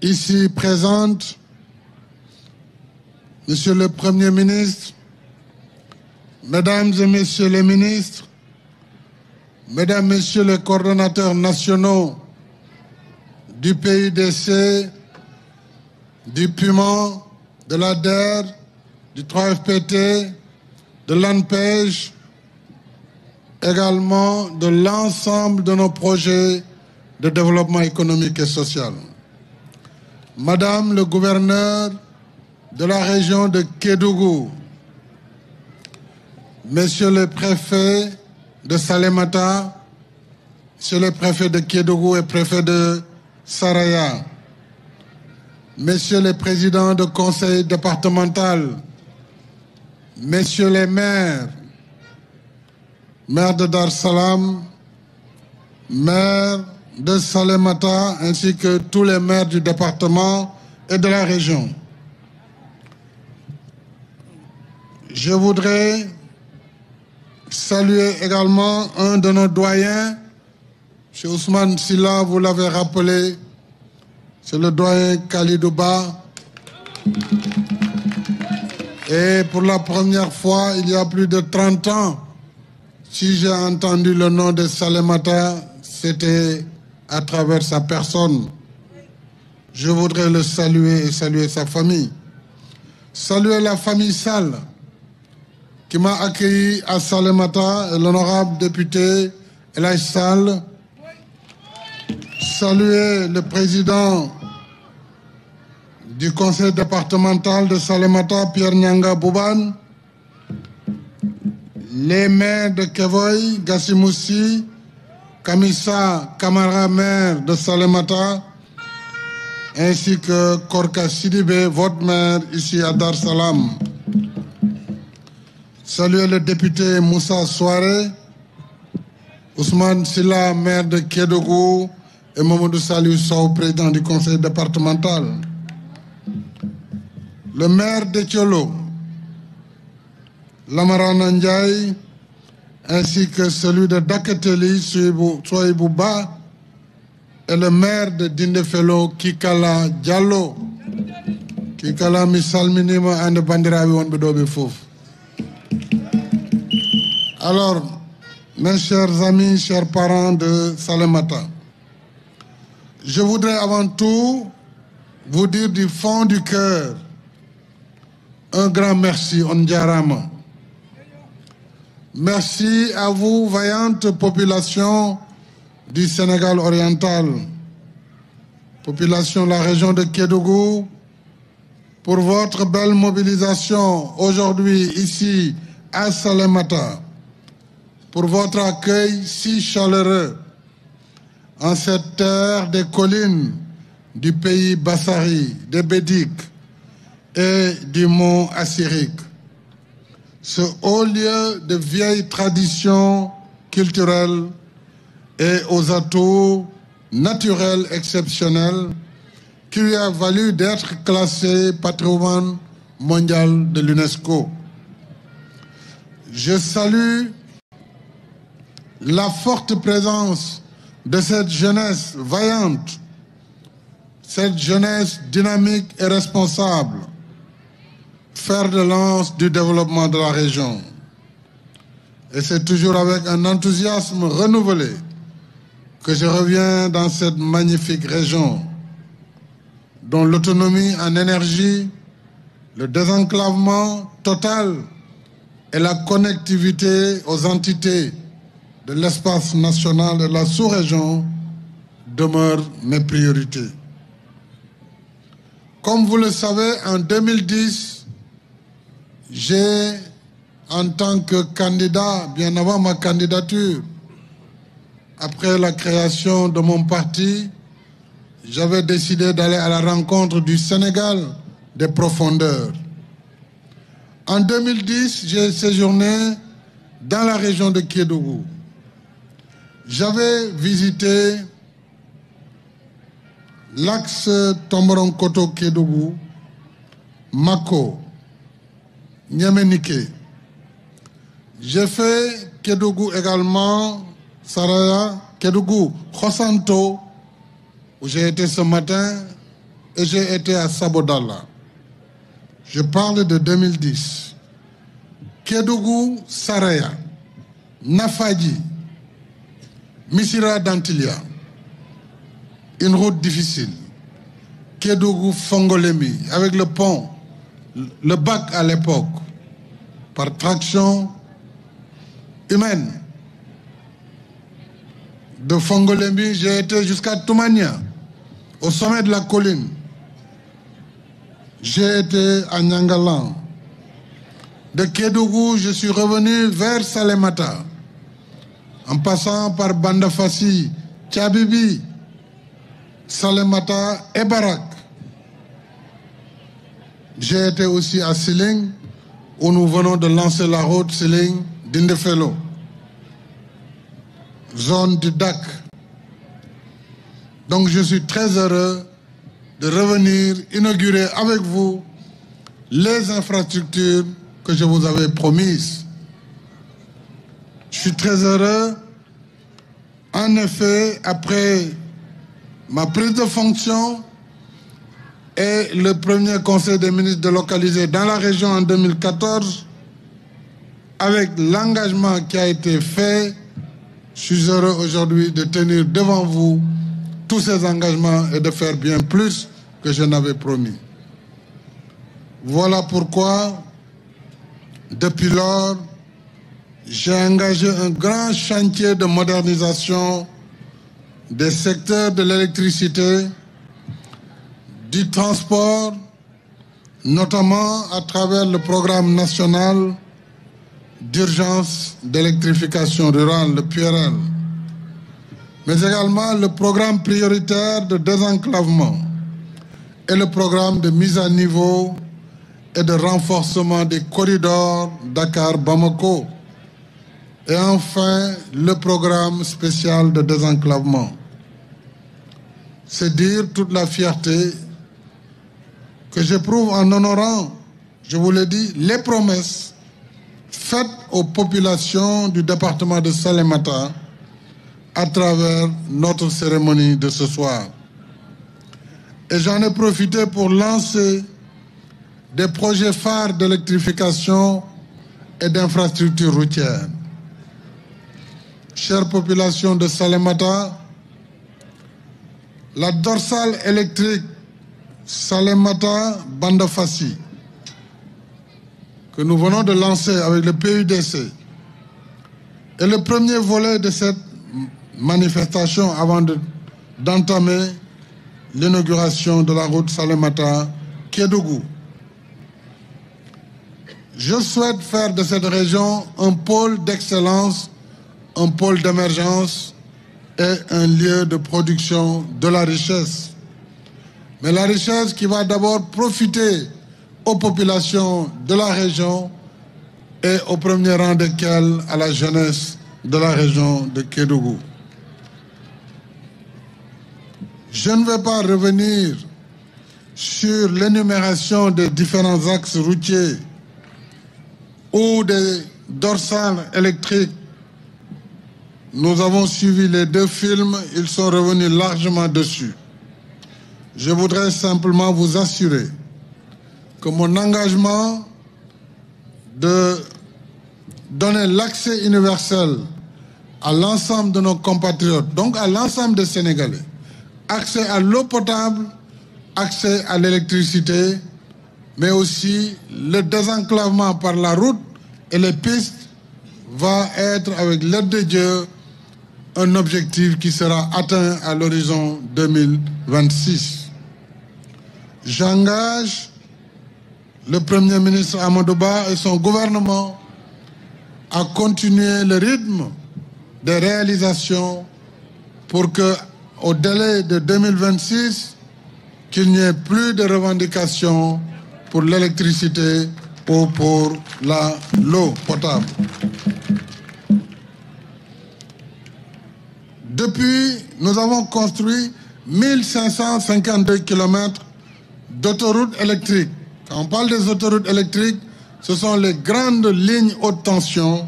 ici présentes, Monsieur le Premier ministre, Mesdames et Messieurs les ministres, Mesdames, Messieurs les coordonnateurs nationaux du PUDC, du PUMA, de l'ADER, du 3FPT, de l'ANPEJ, également de l'ensemble de nos projets de développement économique et social. Madame le gouverneur de la région de Kédougou, Monsieur le préfet de Salémata, Monsieur le préfet de Kédougou et préfet de Saraya, Messieurs les présidents de conseil départemental, Messieurs les maires, maire de Dar Salam, maire de Salémata, ainsi que tous les maires du département et de la région. Je voudrais saluer également un de nos doyens, M. Ousmane Silla, vous l'avez rappelé, c'est le doyen Khalidouba. Et pour la première fois, il y a plus de 30 ans, si j'ai entendu le nom de Salémata, c'était à travers sa personne. Je voudrais le saluer et saluer sa famille. Saluer la famille Sall, qui m'a accueilli à Salémata, l'honorable député Elhadji Sall. Saluer le président du conseil départemental de Salémata, Pierre Nyanga Bouban, les maires de Kevoy, Gassimoussi, Kamissa Kamara, maire de Salémata, ainsi que Korka Sidibé, votre maire ici à Dar Salam. Saluer le député Moussa Souare, Ousmane Silla, maire de Kédougou, et Mamadou Saliou Sow, président du conseil départemental. Le maire de Thiolo, Lamarana Ndiaye, ainsi que celui de Daketeli, Soibouba, et le maire de Dindefelo, Kikala Diallo. Kikala Misalminima and Bandirabi Wonbedobe Fouf. Alors, mes chers amis, chers parents de Salémata, je voudrais avant tout vous dire du fond du cœur un grand merci, Ondiarama. Merci à vous, vaillante population du Sénégal oriental, population de la région de Kédougou, pour votre belle mobilisation aujourd'hui ici à Salémata, pour votre accueil si chaleureux en cette terre des collines du pays Bassari, des Bédiques et du mont Assirique. Ce haut lieu de vieilles traditions culturelles et aux atouts naturels exceptionnels qui lui a valu d'être classé patrimoine mondial de l'UNESCO. Je salue la forte présence de cette jeunesse vaillante, cette jeunesse dynamique et responsable, fer de lance du développement de la région. Et c'est toujours avec un enthousiasme renouvelé que je reviens dans cette magnifique région, dont l'autonomie en énergie, le désenclavement total et la connectivité aux entités de l'espace national et de la sous-région demeurent mes priorités. Comme vous le savez, en 2010, j'ai, en tant que candidat, bien avant ma candidature, après la création de mon parti, j'avais décidé d'aller à la rencontre du Sénégal des profondeurs. En 2010, j'ai séjourné dans la région de Kédougou. J'avais visité l'axe Tomboronkoto-Kédougou, Mako, Niamenike. J'ai fait Kédougou également, Saraya, Kédougou, Khosanto, où j'ai été ce matin, et j'ai été à Sabodala. Je parle de 2010. Kédougou, Saraya, Nafadji, Missira d'Antilia. Une route difficile. Kédougou, Fongolemi, avec le pont, le bac à l'époque, par traction humaine. De Fongolemi, j'ai été jusqu'à Toumania, au sommet de la colline. J'ai été à Nyangalan. De Kédougou, je suis revenu vers Salémata, en passant par Bandafassi, Tchabibi, Salémata et Barak. J'ai été aussi à Siling, où nous venons de lancer la route Siling-Dindefelo, zone du DAC. Donc je suis très heureux de revenir inaugurer avec vous les infrastructures que je vous avais promises. Je suis très heureux, en effet, après ma prise de fonction et le premier conseil des ministres délocalisé dans la région en 2014, avec l'engagement qui a été fait, je suis heureux aujourd'hui de tenir devant vous tous ces engagements et de faire bien plus que je n'avais promis. Voilà pourquoi, depuis lors, j'ai engagé un grand chantier de modernisation des secteurs de l'électricité, du transport, notamment à travers le programme national d'urgence d'électrification rurale, le PURL, mais également le programme prioritaire de désenclavement et le programme de mise à niveau et de renforcement des corridors Dakar-Bamako, et enfin le programme spécial de désenclavement. C'est dire toute la fierté que j'éprouve en honorant, je vous l'ai dit, les promesses faites aux populations du département de Salémata à travers notre cérémonie de ce soir. Et j'en ai profité pour lancer des projets phares d'électrification et d'infrastructures routières. Chère population de Salémata, la dorsale électrique Salémata-Bandafassi, que nous venons de lancer avec le PUDC, est le premier volet de cette manifestation avant d'entamer l'inauguration de la route Salémata-Kédougou. Je souhaite faire de cette région un pôle d'excellence, un pôle d'émergence et un lieu de production de la richesse. Mais la richesse qui va d'abord profiter aux populations de la région et au premier rang desquelles à la jeunesse de la région de Kédougou. Je ne vais pas revenir sur l'énumération des différents axes routiers ou des dorsales électriques. Nous avons suivi les deux films, ils sont revenus largement dessus. Je voudrais simplement vous assurer que mon engagement de donner l'accès universel à l'ensemble de nos compatriotes, donc à l'ensemble des Sénégalais, accès à l'eau potable, accès à l'électricité, mais aussi le désenclavement par la route et les pistes, va être, avec l'aide de Dieu, un objectif qui sera atteint à l'horizon 2026. J'engage le Premier ministre Amadou Ba et son gouvernement à continuer le rythme des réalisations pour que, au délai de 2026, qu'il n'y ait plus de revendications pour l'électricité ou pour l'eau potable. Depuis, nous avons construit 1552 km d'autoroutes électriques. Quand on parle des autoroutes électriques, ce sont les grandes lignes haute tension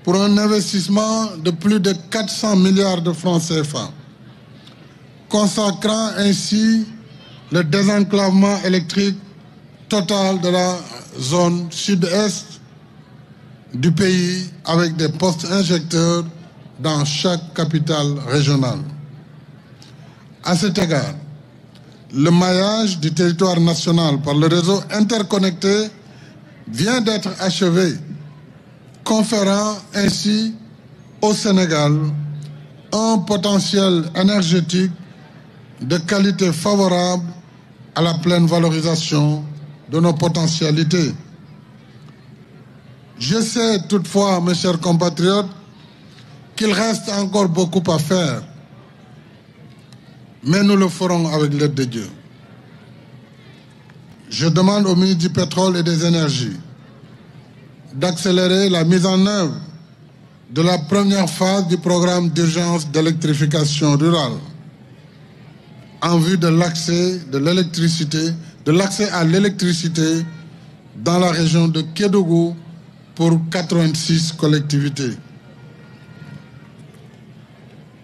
pour un investissement de plus de 400 milliards de francs CFA, consacrant ainsi le désenclavement électrique total de la zone sud-est du pays avec des postes injecteurs dans chaque capitale régionale. À cet égard, le maillage du territoire national par le réseau interconnecté vient d'être achevé, conférant ainsi au Sénégal un potentiel énergétique de qualité favorable à la pleine valorisation de nos potentialités. Je sais toutefois, mes chers compatriotes, qu'il reste encore beaucoup à faire, mais nous le ferons avec l'aide de Dieu. Je demande au ministre du Pétrole et des Énergies d'accélérer la mise en œuvre de la première phase du programme d'urgence d'électrification rurale en vue de l'accès à l'électricité dans la région de Kédougou pour 86 collectivités.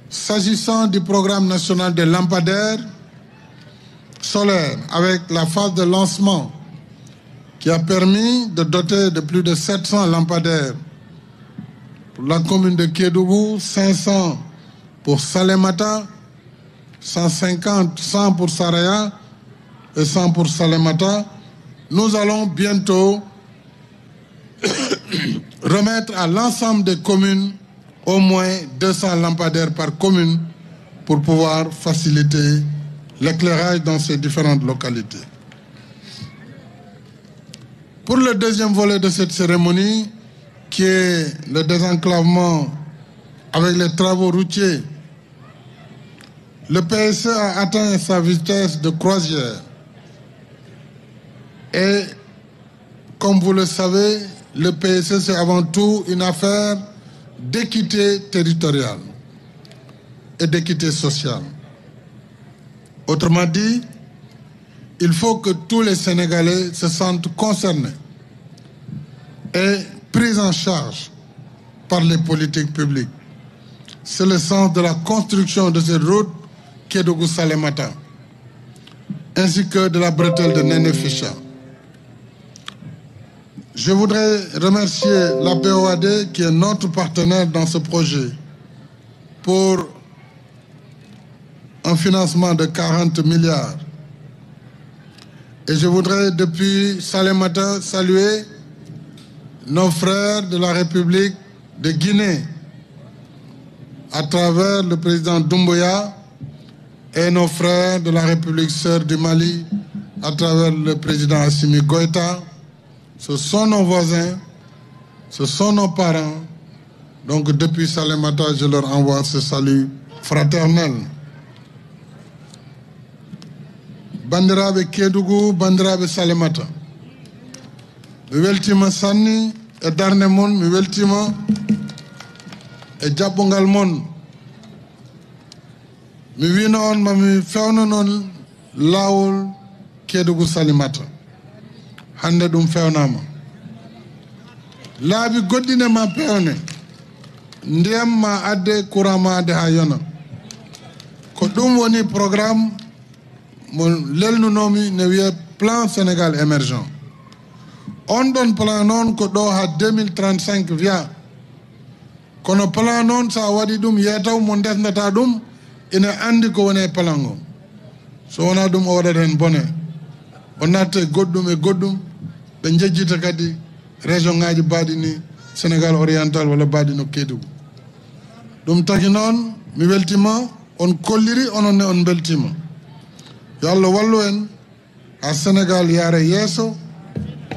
S'agissant du programme national des lampadaires solaires, avec la phase de lancement qui a permis de doter de plus de 700 lampadaires pour la commune de Kédougou, 500 pour Salémata, 100 pour Saraya et 100 pour Salémata. Nous allons bientôt remettre à l'ensemble des communes au moins 200 lampadaires par commune pour pouvoir faciliter l'éclairage dans ces différentes localités. Pour le deuxième volet de cette cérémonie, qui est le désenclavement avec les travaux routiers, le PSE a atteint sa vitesse de croisière. Et comme vous le savez, le PSE, c'est avant tout une affaire d'équité territoriale et d'équité sociale. Autrement dit, il faut que tous les Sénégalais se sentent concernés et pris en charge par les politiques publiques. C'est le sens de la construction de cette route Kédougou-Salémata, ainsi que de la bretelle de Néné-Ficha. Je voudrais remercier la POAD, qui est notre partenaire dans ce projet, pour un financement de 40 milliards. Et je voudrais, depuis Salémata, saluer nos frères de la République de Guinée, à travers le président Doumbouya, et nos frères de la République sœur du Mali, à travers le président Assimi Goïta. Ce sont nos voisins, ce sont nos parents. Donc depuis Salémata, je leur envoie ce salut fraternel. Bandiraɓe Kédougou, bandiraɓe Salémata. Mi weltima sanni e darde mon, mi weltima e jaɓɓungal mon. Mi wino on mami fewno noon laawol Kédougou Salémata. Hande ɗum fewnama. Laabi goɗɗine ma pewne. Ndiyam ma adde, courant ma adde ha yona. Ko ɗum woni programme mo lelnunomi ne wiye plan Sénégal émergent. On ɗon plan noon ko ɗo ha 2035 wiya. Kono plan noon sa waɗi ɗum yetaw mo ndesnata ɗum ina andi ko woni e plan o. So wona ɗum o waɗat hen bone. O natte goɗɗum e goɗɗum ɓe jejjita kadi région ngaji mbaɗi ni Sénégal oriental walla mbaɗi no Kédougou. ɗum taki noon mi weltima on kolliri ononne on beltima. Yo Allah wallu en ha Sénégal yaare yeeso.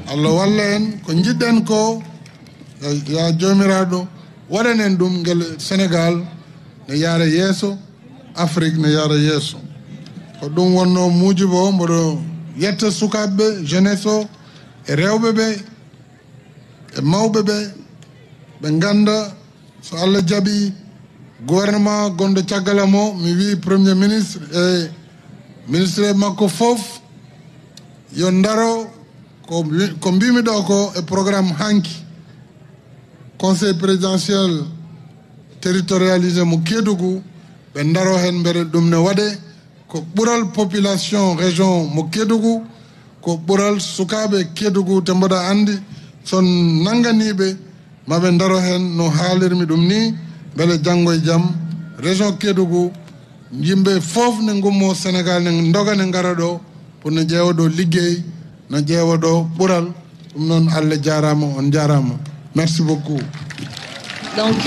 Allah walla en ko jiɗɗen ko ya jomiraɗo waɗanen ɗum ngel Sénégal ne yaare yeeso, Afrique ne yaare yeeso. Ko ɗum wonno mujibo mboɗo yetta sukaɓeɓe, jeunesse o e rewɓe ɓe e mawɓe ɓe ɓe ganda so Allah jaaɓi gouvernement gonɗo caggal mo mi wi premier ministre e ministre makko fof yo daro ko mbimi ɗo ko e programme hanki conseil présidentiel territorialisé mo Kédougou ɓe daro hen beele ɗum ne waɗe ko ɓural population région mo Kédougou ko ɓural sukaɓe Kédougou te mboɗa andi son nanganiɓe maɓe daro hen no haalirmi ɗum ni beele janggo e jaam région Kédougou yimɓe fof ne gummo Sénégal ne doga ne gara ɗo pour ne ƴeewa ɗo liggey ne ƴeewa ɗo ɓural ɗum noon Allah jarama on jarama merci beaucoup. Donc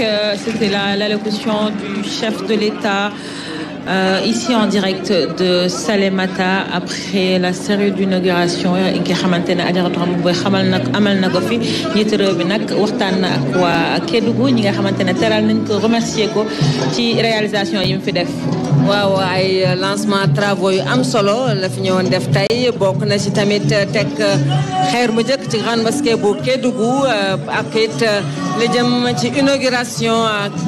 c'était l'allocution du chef de l'État ici en direct de Salémata après la série d'inauguration qui xamantene Adjaratou Rama Boye amal na ko fi njiitu réew bi nag waxtaan na ak waa Kédougou ñi nga xamantene teral nañ ko remercier ko ci réalisation yi mu fi def. waaw ay lancement travaux yu am solo la fi ñëwoon def tey bokk na ci tamit teg xeer bu njëkk ci grande mosquée bu Kédougou ak it li jëm ci inauguration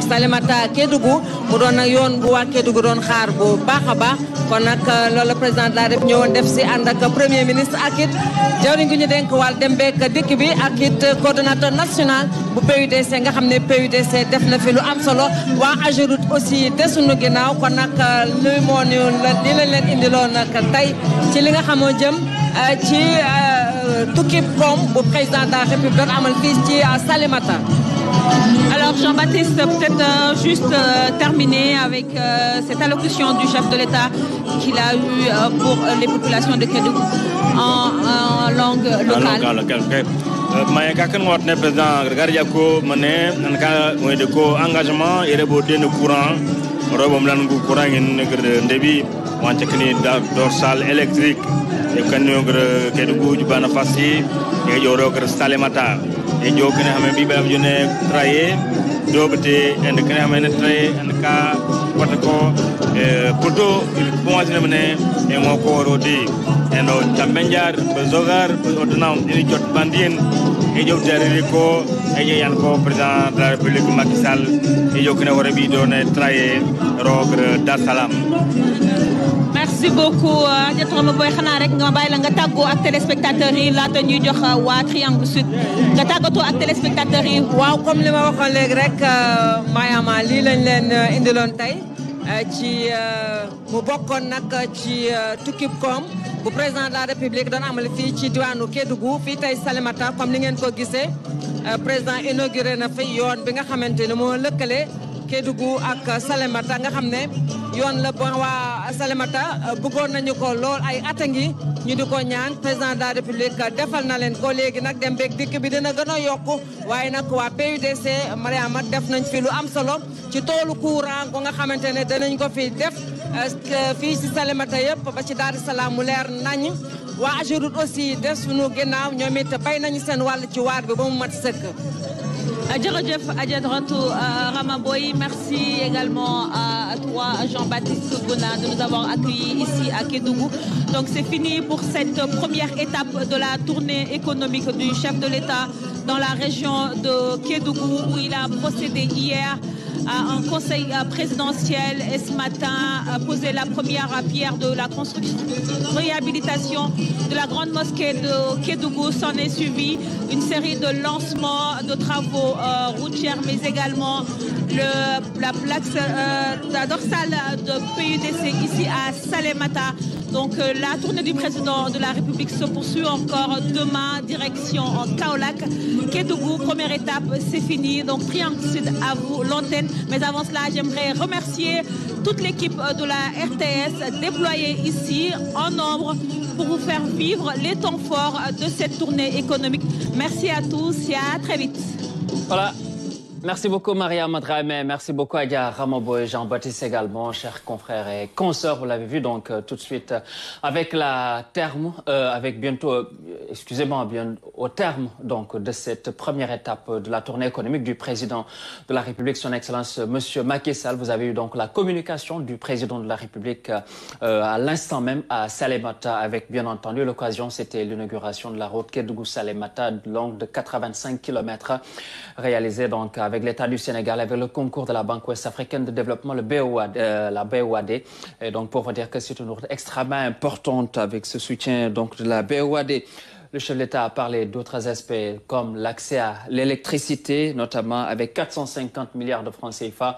Salémata Kédougou mu doon nag yoon bu waa Kédougou doon xaar bu baax a baax kon nag loolu président de la République ñëwoon def ci ànd ak premier ministre ak it jawriñ gi ñu dénk wàll dem beek dikk bi ak it coordonnateur national bu PUDC nga xam ne PUDC def na fi lu am solo waa AGEROUTE aussi desuñu ginnaaw kon nag luy moo ñu li lañ leen indiloon nag tey ci li nga xamoo jëm ci tukki koom bu président de la République doon amal fii ci Salémata. Alors Jean-Baptiste, peut-être juste terminer avec cette allocution du chef de l'État qu'il a eu pour les populations de Kédougou en langue locale. Mais quand on voit le président Gardia ko mané nanka de ko engagement et rebodé le courant robom lan ko courant en débit wante kini dorsal électrique e kan ngre Kédougou jubana fasi e joro gre Salémata e jo kene hame bi bam jone traye dobete en kene hame traye en ka wata ko poto il commence na mene e mo ko rodi eno tambenjar be zogar be ordonnam ini jot bandien e jow terri ko e yan ko président de la République Macky Sall e jo kene wara bi don traye rogre Dar Salam. Merci beaucoup Adjaratou Rama Boye xanaa rek nga bàyyi la nga tàggoo ak téléspectateurs yi laata ñuy jox waa Triangle Sud nga tàggatoo ak téléspectateurs yi. waaw comme li ma waxoon léegi rek Mariama lii lañ leen indiloon tey ci mu bokkoon nag ci tukkib koom bu président de la République doon amal fii ci diwaanu Kédougou fii tey Salémata comme ni ngeen ko gisee président inauguré na fi yoon bi nga xamante ne moo lëkkale Kédougou ak Salémata nga xam ne yoon la ba waa Salémata bëggoon nañu ko lool ay at a ngi ñu di ko ñaan président de la République defal na leen ko léegi nag dem beeg dikk bi dina gën a yokku waaye nag waa PUDC Mariama def nañ fi lu am solo ci toolu courant ko nga xamante ne danañ ko fi def fii ci Salémata yëpp ba ci Dar Salaam mu leer nañ waa AGEROUTE aussi def suñu ginnaaw ñoom it bay nañu seen wàll ci waar bi ba mu mat sëkk. Djerejef Adjaratou Rama Boye, merci également à toi Jean-Baptiste Bouna de nous avoir accueillis ici à Kédougou. Donc c'est fini pour cette première étape de la tournée économique du chef de l'État dans la région de Kédougou où il a procédé hier à un conseil présidentiel et ce matin posé la première pierre de la construction, réhabilitation de la grande mosquée de Kédougou. S'en est suivi une série de lancements de travaux routiers, mais également la plaque la dorsale de PUDC ici à Salémata. Donc la tournée du président de la République se poursuit encore demain, direction en Kaolack. Kédougou, première étape, c'est fini. Donc Triangle Sud à vous l'antenne. Mais avant cela, j'aimerais remercier toute l'équipe de la RTS déployée ici en nombre pour vous faire vivre les temps forts de cette tournée économique. Merci à tous et à très vite. Voilà. Merci beaucoup Maria Madrame, merci beaucoup Adjaratou Rama Boye, Jean-Baptiste également, chers confrères et consoeurs, vous l'avez vu donc tout de suite avec la terme, avec bientôt, excusez-moi, bien au terme donc de cette première étape de la tournée économique du président de la République, son Excellence Monsieur Macky Sall. Vous avez eu donc la communication du président de la République à l'instant même à Salémata, avec bien entendu l'occasion, c'était l'inauguration de la route Kédougou-Salémata, longue de 85 km, réalisée donc avec l'État du Sénégal, avec le concours de la Banque ouest-africaine de développement, le BOAD, la BOAD. Et donc, pour vous dire que c'est une route extrêmement importante avec ce soutien donc, de la BOAD. Le chef de l'État a parlé d'autres aspects comme l'accès à l'électricité, notamment avec 450 milliards de francs CFA.